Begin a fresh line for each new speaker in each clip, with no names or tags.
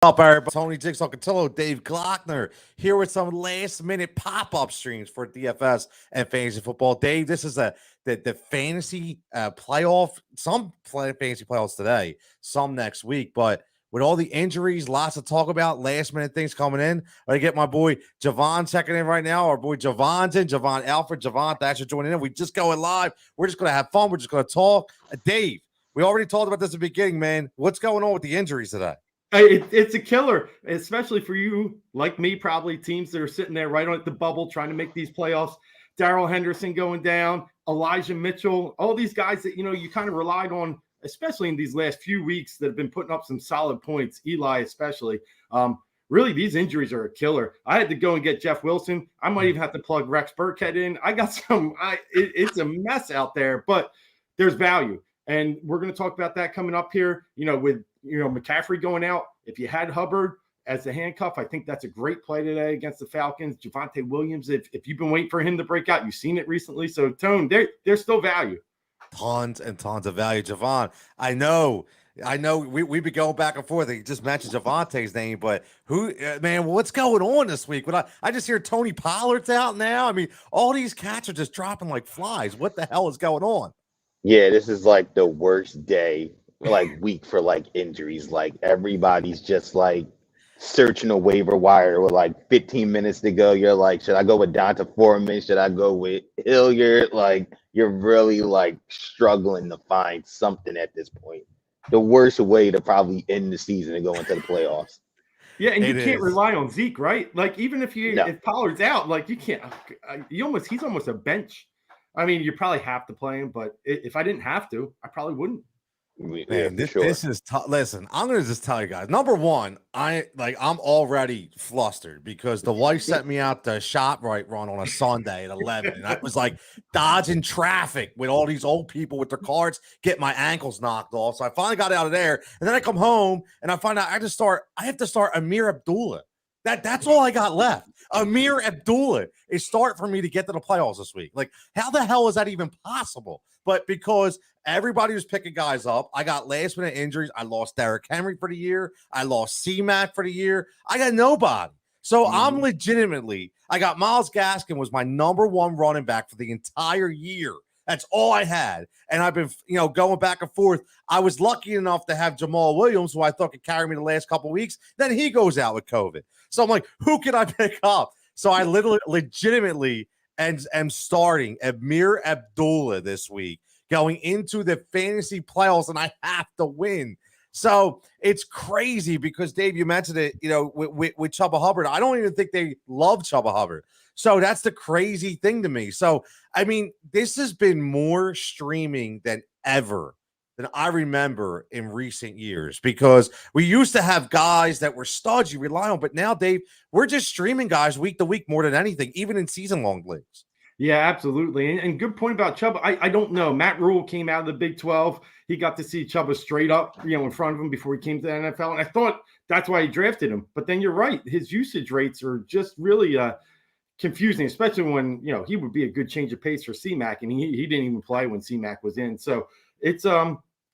Up, everybody? Tony Jigsaw Cotillo, Dave Glockner here with some last-minute pop-up streams for DFS and fantasy football. Dave, this is the fantasy playoff. Fantasy playoffs today, some next week, but with all the injuries, lots to talk about. Last-minute things coming in. I get my boy Javon checking in right now. Our boy Javon's in. Javon Alfred. Javon, thanks for joining in. We just going live. We're just gonna have fun. We're just gonna talk. Dave, we already talked about this at the beginning, man. What's going on with the injuries today?
It's a killer, especially for you, like me, probably teams that are sitting there right on the bubble trying to make these playoffs. Darrell Henderson going down, Elijah Mitchell, all these guys that, you kind of relied on, especially in these last few weeks that have been putting up some solid points, Eli especially. Really, these injuries are a killer. I had to go and get Jeff Wilson. I might even have to plug Rex Burkhead in. I got some it's a mess out there, but there's value. And we're going to talk about that coming up here, with McCaffrey going out. If you had Hubbard as the handcuff, I think that's a great play today against the Falcons. Javonte Williams, if you've been waiting for him to break out, you've seen it recently. So, Tone, there's still value.
Tons and tons of value. Javon, I know we've been going back and forth. You just mentioned Javonte's name, but man, what's going on this week? When I just hear Tony Pollard's out now. I mean, all these cats are just dropping like flies. What the hell is going on?
Yeah, this is like the worst day, week for injuries. Like everybody's just searching a waiver wire with 15 minutes to go. You're like, should I go with Dante Foreman? Should I go with Hilliard? You're really struggling to find something at this point. The worst way to probably end the season and go into the playoffs.
Yeah, and you can't rely on Zeke, right? Even if Pollard's out, you can't. He's almost a bench. I mean, you probably have to play him, but if I didn't have to, I probably wouldn't.
Man, this is tough. Listen, I'm gonna just tell you guys. Number one, I'm already flustered because the wife sent me out to ShopRite run on a Sunday at 11, and I was dodging traffic with all these old people with their carts, get my ankles knocked off. So I finally got out of there, and then I come home and I find out I have to start Amir Abdullah. That's all I got left. Amir Abdullah is start for me to get to the playoffs this week. How the hell is that even possible? But because everybody was picking guys up, I got last minute injuries. I lost Derrick Henry for the year. I lost C-Mac for the year. I got nobody. So I'm legitimately, I got Myles Gaskin was my number one running back for the entire year. That's all I had. And I've been, going back and forth. I was lucky enough to have Jamal Williams, who I thought could carry me the last couple of weeks. Then he goes out with COVID. So I'm like, who can I pick up? So I legitimately am starting Amir Abdullah this week, going into the fantasy playoffs, and I have to win. So it's crazy because, Dave, you mentioned it, with Chuba Hubbard. I don't even think they love Chuba Hubbard. So that's the crazy thing to me. So, I mean, this has been more streaming than ever than I remember in recent years, because we used to have guys that were studs you rely on. But now, Dave, we're just streaming guys week to week more than anything, even in season-long leagues.
Yeah, absolutely. And good point about Chuba. I don't know. Matt Rule came out of the Big 12. He got to see Chuba straight up, in front of him before he came to the NFL. And I thought that's why he drafted him. But then you're right. His usage rates are just really confusing, especially when, he would be a good change of pace for C-Mac. And he didn't even play when C-Mac was in. So it's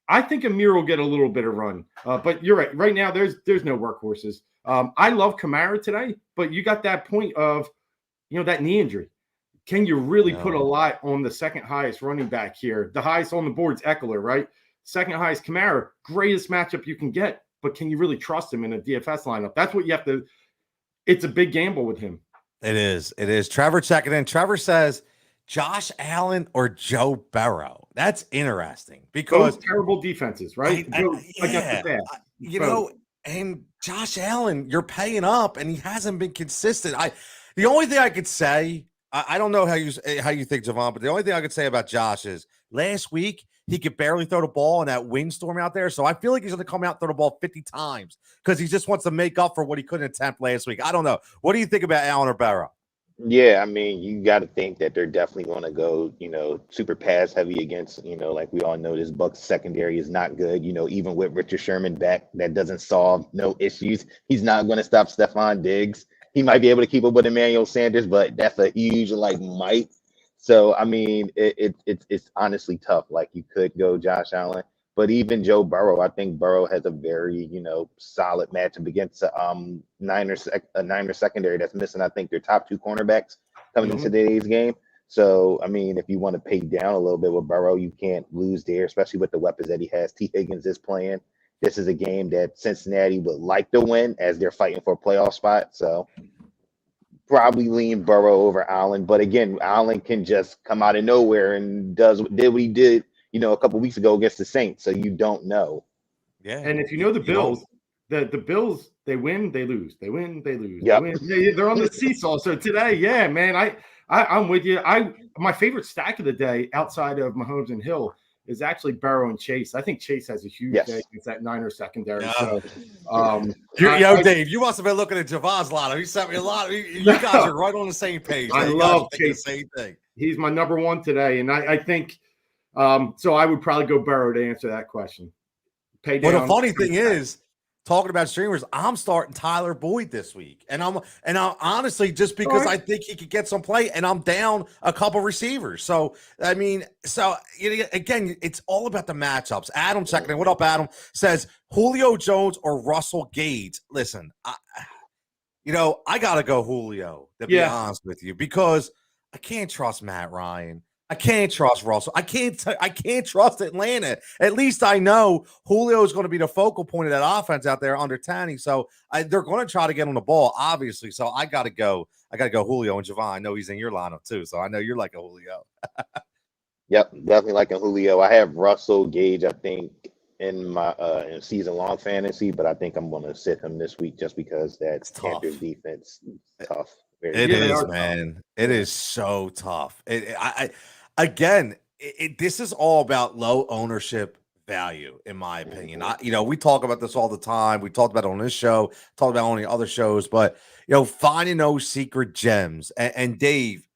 I think Amir will get a little bit of run. But you're right. Right now, there's no workhorses. I love Kamara today, but you got that point of, that knee injury. Can you really put a lot on the second highest running back here? The highest on the board's Eckler, right? Second highest Kamara, greatest matchup you can get. But can you really trust him in a DFS lineup? That's what you have to – it's a big gamble with him.
It is. Trevor checking in. Trevor says Josh Allen or Joe Burrow. That's interesting because –
those terrible defenses, right?
And Josh Allen, you're paying up, and he hasn't been consistent. The only thing I could say – I don't know how you think, Javon, but the only thing I could say about Josh is last week he could barely throw the ball in that windstorm out there. So I feel like he's going to come out and throw the ball 50 times because he just wants to make up for what he couldn't attempt last week. I don't know. What do you think about Allen or Burrow?
Yeah, I mean, you got to think that they're definitely going to go, super pass heavy against, like we all know, this Bucs secondary is not good. Even with Richard Sherman back, that doesn't solve no issues. He's not going to stop Stephon Diggs. He might be able to keep up with Emmanuel Sanders, but that's a huge might. So I mean, it's honestly tough. You could go Josh Allen, But even Joe Burrow, I think Burrow has a very, solid matchup against a Niners secondary that's missing, I think, their top two cornerbacks coming into today's game. So, I mean, if you want to pay down a little bit with Burrow, you can't lose there, especially with the weapons that he has. T. Higgins is playing. This is a game that Cincinnati would like to win as they're fighting for a playoff spot. So probably lean Burrow over Allen. But again, Allen can just come out of nowhere and did what he did, a couple weeks ago against the Saints. So you don't know.
Yeah. And if you know the Bills, the Bills, they win, they lose. They win, they lose.
Yep.
They win. They're on the seesaw. So today, yeah, man, I'm with you. My favorite stack of the day outside of Mahomes and Hill is actually Burrow and Chase. I think Chase has a huge day against that Niners secondary. Yeah. So,
Dave, you must have been looking at Javon's lotto. He sent me a lot. You guys are right on the same page.
I love Chase.
The same thing.
He's my number one today, and I think so. I would probably go Burrow to answer that question.
But the funny thing is, talking about streamers, I'm starting Tyler Boyd this week, and I'm honestly just because I think he could get some play, and I'm down a couple receivers. So I mean, again, it's all about the matchups. Adam checking in. What up, Adam? Says Julio Jones or Russell Gage. Listen, I gotta go Julio to be honest with you because I can't trust Matt Ryan. I can't trust Russell. I can't trust Atlanta. At least I know Julio is going to be the focal point of that offense out there under Tanny. So they're going to try to get on the ball, obviously. So I got to go Julio and Javon. I know he's in your lineup too. So I know you're like a Julio.
Yep, definitely like a Julio. I have Russell Gage, I think, in my in season-long fantasy, but I think I'm going to sit him this week just because that Panthers defense is tough.
It is, man. It is so tough. This is all about low ownership value, in my opinion. We talk about this all the time. We talked about it on this show, talked about it on the other shows, but finding those secret gems. And Dave,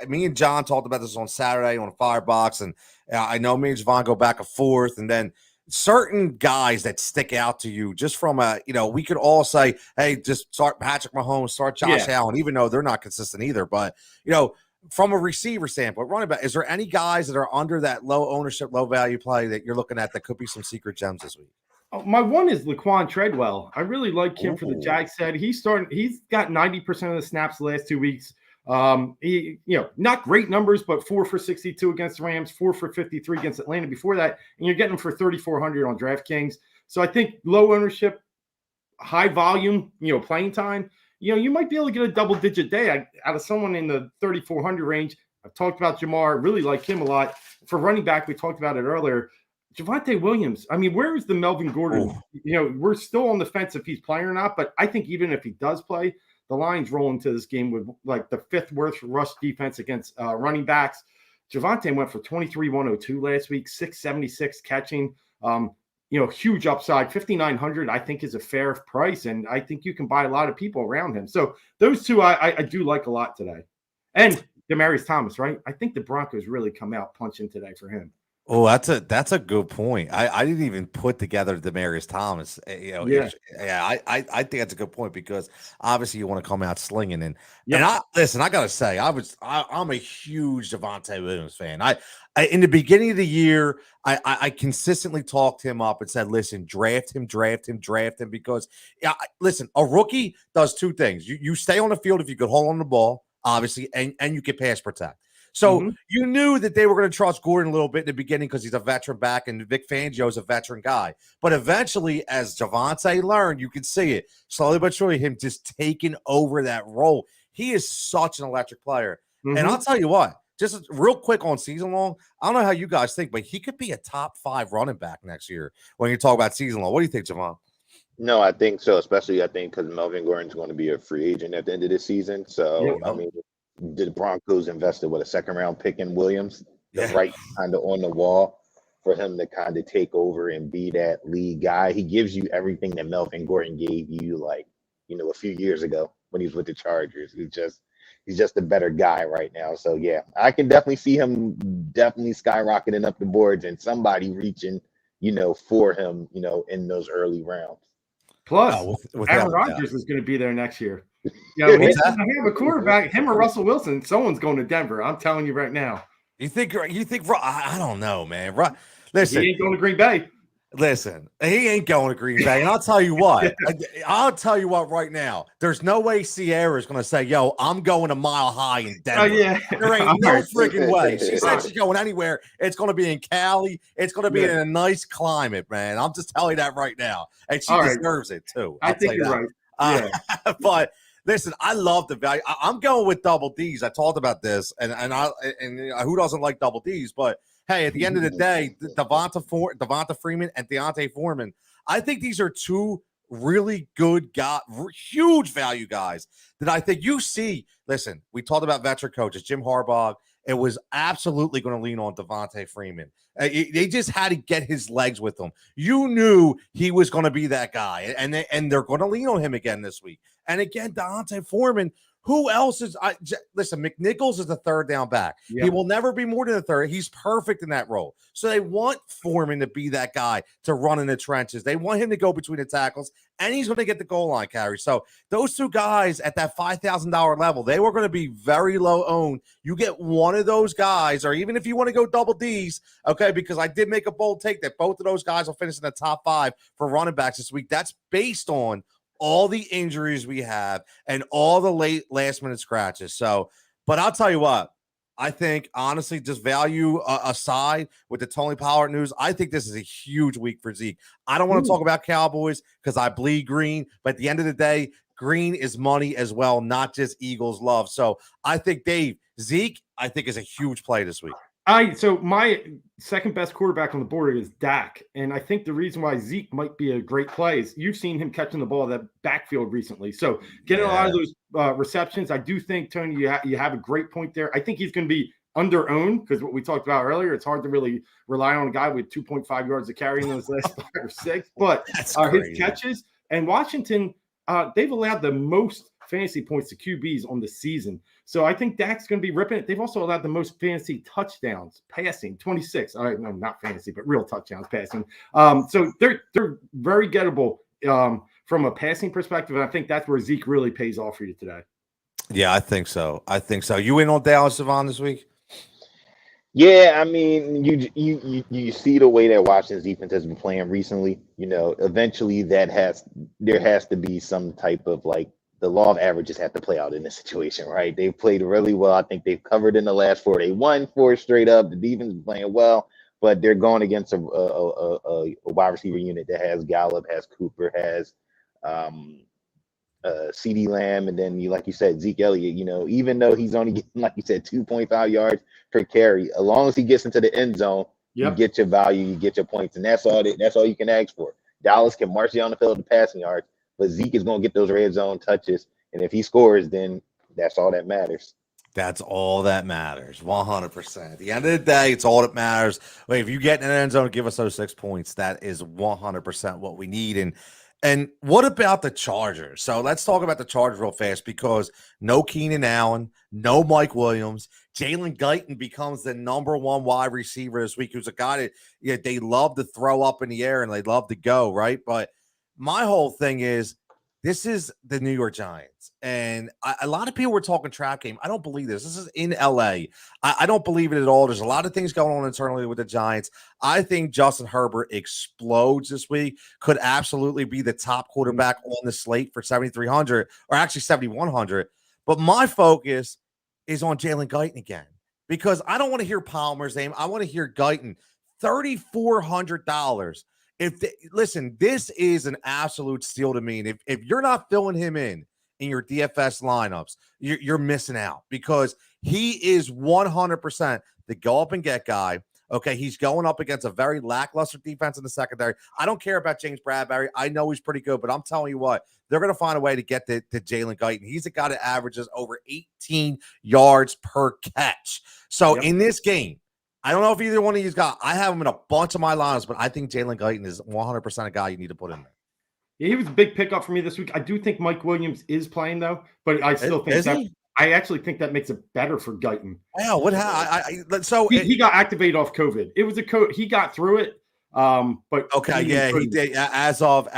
me and John talked about this on Saturday on Firebox, and I know me and Javon go back and forth, and then certain guys that stick out to you just from we could all say, hey, just start Patrick Mahomes, start Josh Allen, even though they're not consistent either. But, from a receiver standpoint, running back, is there any guys that are under that low ownership, low value play that you're looking at that could be some secret gems this week?
My one is Laquan Treadwell. I really like him for the Jags side. He's got 90% of the snaps the last 2 weeks. Not great numbers, but 4 for 62 against the Rams, 4 for 53 against Atlanta before that, and you're getting them for 3,400 on DraftKings. So I think low ownership, high volume, playing time. You might be able to get a double-digit day out of someone in the 3,400 range. I've talked about Jamar, really like him a lot. For running back, we talked about it earlier. Javonte Williams. I mean, where is the Melvin Gordon? We're still on the fence if he's playing or not, but I think even if he does play, the Lions roll into this game with like the 5th worst rush defense against running backs. Javonte went for 23-102 last week, 676 catching. Huge upside. 5,900 I think is a fair price, and I think you can buy a lot of people around him. So those two I do like a lot today. And Demaryius Thomas, right? I think the Broncos really come out punching today for him.
Oh, that's a good point. I didn't even put together Demaryius Thomas. I think that's a good point because obviously you want to come out slinging and I gotta say I'm a huge Devonta Williams fan. I in the beginning of the year I consistently talked him up and said, listen, draft him because listen, a rookie does two things. You stay on the field if you could hold on the ball, obviously, and you can pass protect. So you knew that they were going to trust Gordon a little bit in the beginning because he's a veteran back and Vic Fangio's a veteran guy. But eventually, as Javonte learned, you can see it slowly but surely, him just taking over that role. He is such an electric player. And I'll tell you what, just real quick on season long, I don't know how you guys think, but he could be a top 5 running back next year when you talk about season long. What do you think, Javon?
No, I think so, especially I think because Melvin Gordon's going to be a free agent at the end of the season. So, I mean, the Broncos invested with a 2nd-round pick in Williams, right kind of on the wall for him to kind of take over and be that lead guy. He gives you everything that Melvin Gordon gave you, a few years ago when he was with the Chargers. He's just a better guy right now. So yeah, I can definitely see him definitely skyrocketing up the boards and somebody reaching, for him, in those early rounds.
Plus, Aaron Rodgers is going to be there next year. He's going to have a quarterback, him or Russell Wilson. Someone's going to Denver. I'm telling you right now.
You think? I don't know, man. Listen,
he ain't going to Green Bay.
Listen, he ain't going to Green Bay. And I'll tell you what, right now, there's no way Sierra's going to say, yo, I'm going a Mile High in Denver.
Oh, yeah.
There ain't no freaking way. She said she's going anywhere. It's going to be in Cali. It's going to be in a nice climate, man. I'm just telling you that right now. And she deserves it, too.
I think you're right.
Yeah. But listen, I love the value. I'm going with double D's. I talked about this, and who doesn't like double D's? But hey, at the end of the day, Devonta Freeman and Dante Foreman, I think these are two really good guys, huge value guys that I think you see. Listen, we talked about veteran coaches, Jim Harbaugh. It was absolutely going to lean on Devonta Freeman. They just had to get his legs with him. You knew he was going to be that guy, and they're going to lean on him again this week. And again, Dante Foreman. Who else is listen, McNichols is the third down back. Yeah. He will never be more than a third. He's perfect in that role. So they want Foreman to be that guy to run in the trenches. They want him to go between the tackles, and he's going to get the goal line carry. So those two guys at that $5,000 level, they were going to be very low owned. You get one of those guys, or even if you want to go double D's, okay, because I did make a bold take that both of those guys will finish in the top 5 for running backs this week. That's based on all the injuries we have and all the last minute scratches. So, but I'll tell you what, I think honestly, just value aside with the Tony Pollard news, I think this is a huge week for Zeke. I don't want to talk about Cowboys because I bleed green, but at the end of the day, green is money as well, not just Eagles love. So I think Zeke, I think is a huge play this week.
So my second best quarterback on the board is Dak, and I think the reason why Zeke might be a great play is you've seen him catching the ball in that backfield recently. So getting a lot of those receptions, I do think, Tony, you have a great point there. I think he's going to be under-owned because what we talked about earlier, it's hard to really rely on a guy with 2.5 yards of carry in those last 5 or 6. But his catches and Washington, they've allowed the most fantasy points to QBs on the season. So I think Dak's going to be ripping it. They've also allowed the most fantasy touchdowns passing, 26. All right, no, not fantasy, but real touchdowns passing. So they're very gettable from a passing perspective, and I think that's where Zeke really pays off for you today.
Yeah, I think so. You in on Dallas Savon this week?
Yeah, I mean, you see the way that Washington's defense has been playing recently. You know, eventually there has to be some type of like the law of averages have to play out in this situation, right? They've played really well. I think they've covered in the last 4. They won 4 straight up. The defense is playing well, but they're going against a wide receiver unit that has Gallup, has Cooper, has CD Lamb, and then like you said, Zeke Elliott. You know, even though he's only getting, like you said, 2.5 yards per carry, as long as he gets into the end zone, you get your value, you get your points, and that's all you can ask for. Dallas can march down the field with passing yards, but Zeke is going to get those red zone touches, and if he scores, then that's all that matters.
That's all that matters, 100%. At the end of the day, it's all that matters. Wait, if you get in the end zone, give us those 6 points. That is 100% what we need. And what about the Chargers? So let's talk about the Chargers real fast because no Keenan Allen, no Mike Williams. Jalen Guyton becomes the number 1 wide receiver this week, who's a guy that they love to throw up in the air and they love to go, right? But my whole thing is this is the New York Giants. And a lot of people were talking trap game. I don't believe this. This is in LA. I don't believe it at all. There's a lot of things going on internally with the Giants. I think Justin Herbert explodes this week, could absolutely be the top quarterback on the slate for 7,300 or actually 7,100. But my focus is on Jalen Guyton again because I don't want to hear Palmer's name. I want to hear Guyton. $3,400. Listen, this is an absolute steal to me. And if you're not filling him in your DFS lineups, you're missing out because he is 100% the go up and get guy. Okay, he's going up against a very lackluster defense in the secondary. I don't care about James Bradbury. I know he's pretty good, but I'm telling you what, they're going to find a way to get to Jalen Guyton. He's a guy that averages over 18 yards per catch. So in this game, I don't know if either one of these guys, I have him in a bunch of my lineups, but I think Jalen Guyton is 100% a guy you need to put in there.
Yeah, he was a big pickup for me this week. I do think Mike Williams is playing though, but I still think I actually think that makes it better for Guyton.
Yeah,
so he got activated off COVID. It was he got through it. But
okay, he did as of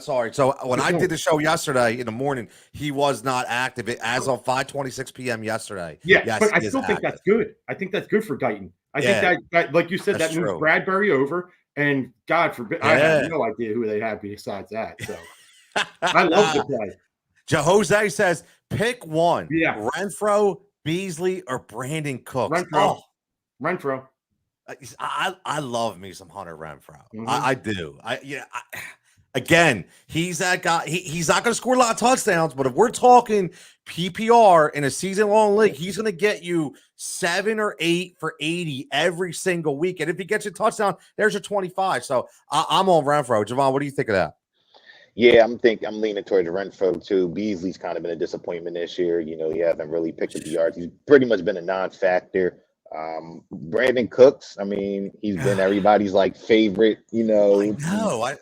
sorry. So when I did the show yesterday in the morning, he was not active as of 5:26 p.m. yesterday.
Yeah, but I still think that's good. I think that's good for Guyton. I think that like you said,
That's
that moves
true.
Bradbury over, and God forbid, I have no idea who they have besides that. So I love the play.
Jose says, pick one.
Yeah.
Renfro, Beasley, or Brandon Cooks.
Renfro.
I love me some Hunter Renfro. I do. Again, he's that guy. He's not going to score a lot of touchdowns, but if we're talking PPR in a season-long league, he's going to get you 7 or 8 for 80 every single week. And if he gets a touchdown, there's your 25. So I'm on Renfro. Javon, what do you think of that?
Yeah, I'm leaning towards Renfro too. Beasley's kind of been a disappointment this year. You know, he hasn't really picked up the yards. He's pretty much been a non-factor. Brandon Cooks, I mean, he's been everybody's like favorite, you know,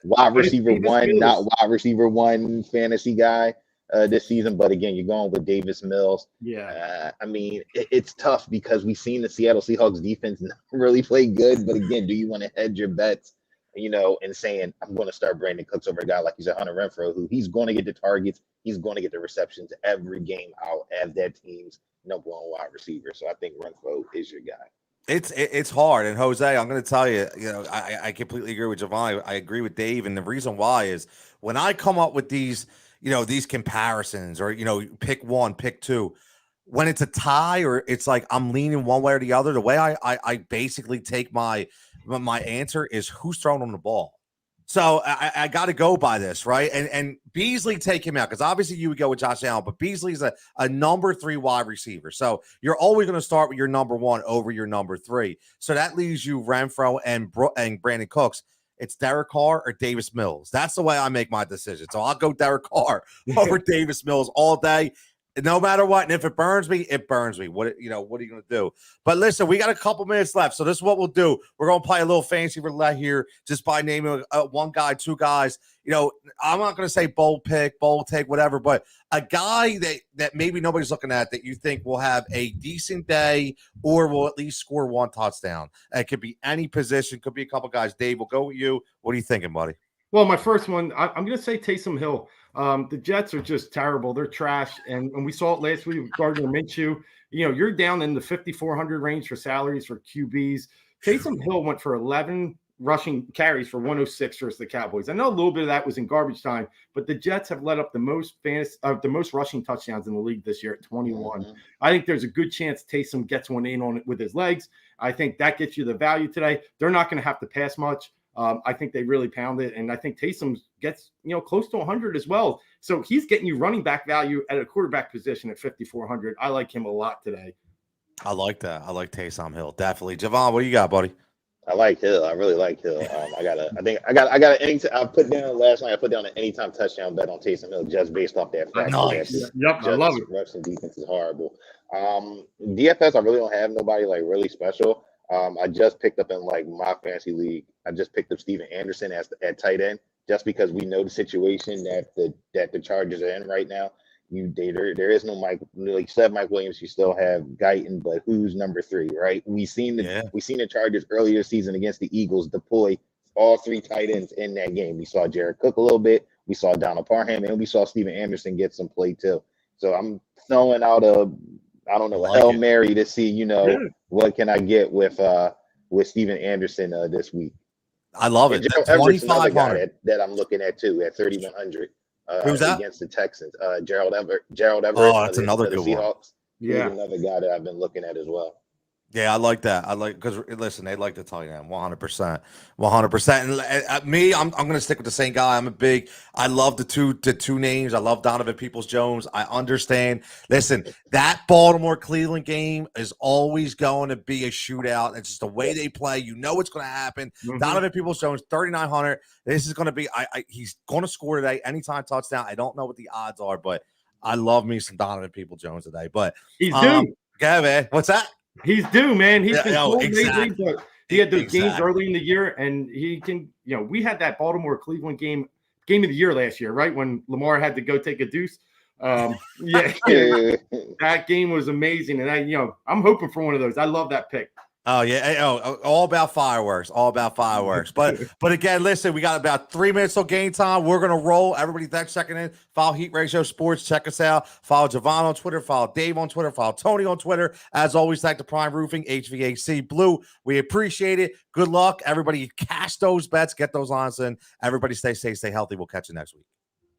wide receiver one, not wide receiver one fantasy guy this season. But again, you're going with Davis Mills.
Yeah.
I mean, it's tough because we've seen the Seattle Seahawks defense not really play good. But again, do you want to hedge your bets, you know, and saying, I'm going to start Brandon Cooks over a guy like you said, Hunter Renfro, who he's going to get the targets. He's going to get the receptions every game out as that team's number one wide receiver. So I think Renfro is your guy.
It's hard. And Jose, I'm going to tell you, you know, I completely agree with Javon. I agree with Dave. And the reason why is when I come up with these, you know, these comparisons or, you know, pick one, pick two, when it's a tie or it's like I'm leaning one way or the other, the way I basically take my answer is who's throwing on the ball. So I got to go by this, right? And Beasley, take him out because obviously you would go with Josh Allen, but Beasley's a number 3 wide receiver. So you're always going to start with your number 1 over your number 3. So that leaves you Renfro and Brandon Cooks. It's Derek Carr or Davis Mills. That's the way I make my decision. So I'll go Derek Carr over Davis Mills all day. No matter what, and if it burns me, it burns me. What are you going to do? But listen, we got a couple minutes left, so this is what we'll do. We're going to play a little fancy roulette here, just by naming one guy, two guys. You know, I'm not going to say bold pick, bold take, whatever, but a guy that maybe nobody's looking at that you think will have a decent day or will at least score 1 touchdown. It could be any position, could be a couple guys. Dave, we'll go with you. What are you thinking, buddy?
Well, my first one, I'm going to say Taysom Hill. The Jets are just terrible. They're trash. And we saw it last week with Gardner Minshew. You know, you're down in the 5,400 range for salaries for QBs. Taysom Hill went for 11 rushing carries for 106 versus the Cowboys. I know a little bit of that was in garbage time, but the Jets have let up the most rushing touchdowns in the league this year at 21. Mm-hmm. I think there's a good chance Taysom gets one in on it with his legs. I think that gets you the value today. They're not going to have to pass much. I think they really pound it, and I think Taysom gets, you know, close to 100 as well. So he's getting you running back value at a quarterback position at 5,400. I like him a lot today.
I like that. I like Taysom Hill, definitely. Javon, what do you got, buddy?
I like Hill. I really like Hill. I put down last night. I put down an anytime touchdown bet on Taysom Hill just based off that fact.
Nice. Yep, I love it.
Rushing defense is horrible. DFS, I really don't have nobody like really special. I just picked up in like my fantasy league. I just picked up Steven Anderson at tight end, just because we know the situation that the Chargers are in right now. There is no Mike. Like you said, Mike Williams. You still have Guyton, but who's number 3, right? We seen the Chargers earlier this season against the Eagles deploy all 3 tight ends in that game. We saw Jared Cook a little bit. We saw Donald Parham, and we saw Steven Anderson get some play too. So I'm throwing out a Hail Mary to see, you know, what can I get with Steven Anderson this week.
I love it.
Gerald Everett's another guy that I'm looking at too at 3,100.
Who's that?
Against the Texans? Gerald Everett.
Oh, that's another good
one.
Seahawks.
Yeah, he's another guy that I've been looking at as well.
Yeah, I like that. I like because listen, they like to tell you that 100%, 100%. And me, I'm going to stick with the same guy. I love the two names. I love Donovan Peoples-Jones. I understand. Listen, that Baltimore-Cleveland game is always going to be a shootout. It's just the way they play. You know what's going to happen. Mm-hmm. Donovan Peoples-Jones, 3,900. This is going to be. He's going to score today. Anytime touchdown. I don't know what the odds are, but I love me some Donovan Peoples-Jones today. But
he's due.
Yeah, man. What's that?
He's due, man. He's been cold
exactly.
lately, but he had those games early in the year, and he can, you know, we had that Baltimore-Cleveland game of the year last year, right? When Lamar had to go take a deuce. That game was amazing. And I'm hoping for one of those. I love that pick.
Oh yeah. All about fireworks. All about fireworks. But again, listen, we got about 3 minutes till game time. We're gonna roll. Everybody, thanks for checking in. Follow Heat Ratio Sports. Check us out. Follow Javon on Twitter. Follow Dave on Twitter. Follow Tony on Twitter. As always, thank the Prime Roofing, HVAC Blue. We appreciate it. Good luck, everybody. Cash those bets. Get those lines in. Everybody, stay safe, stay healthy. We'll catch you next week.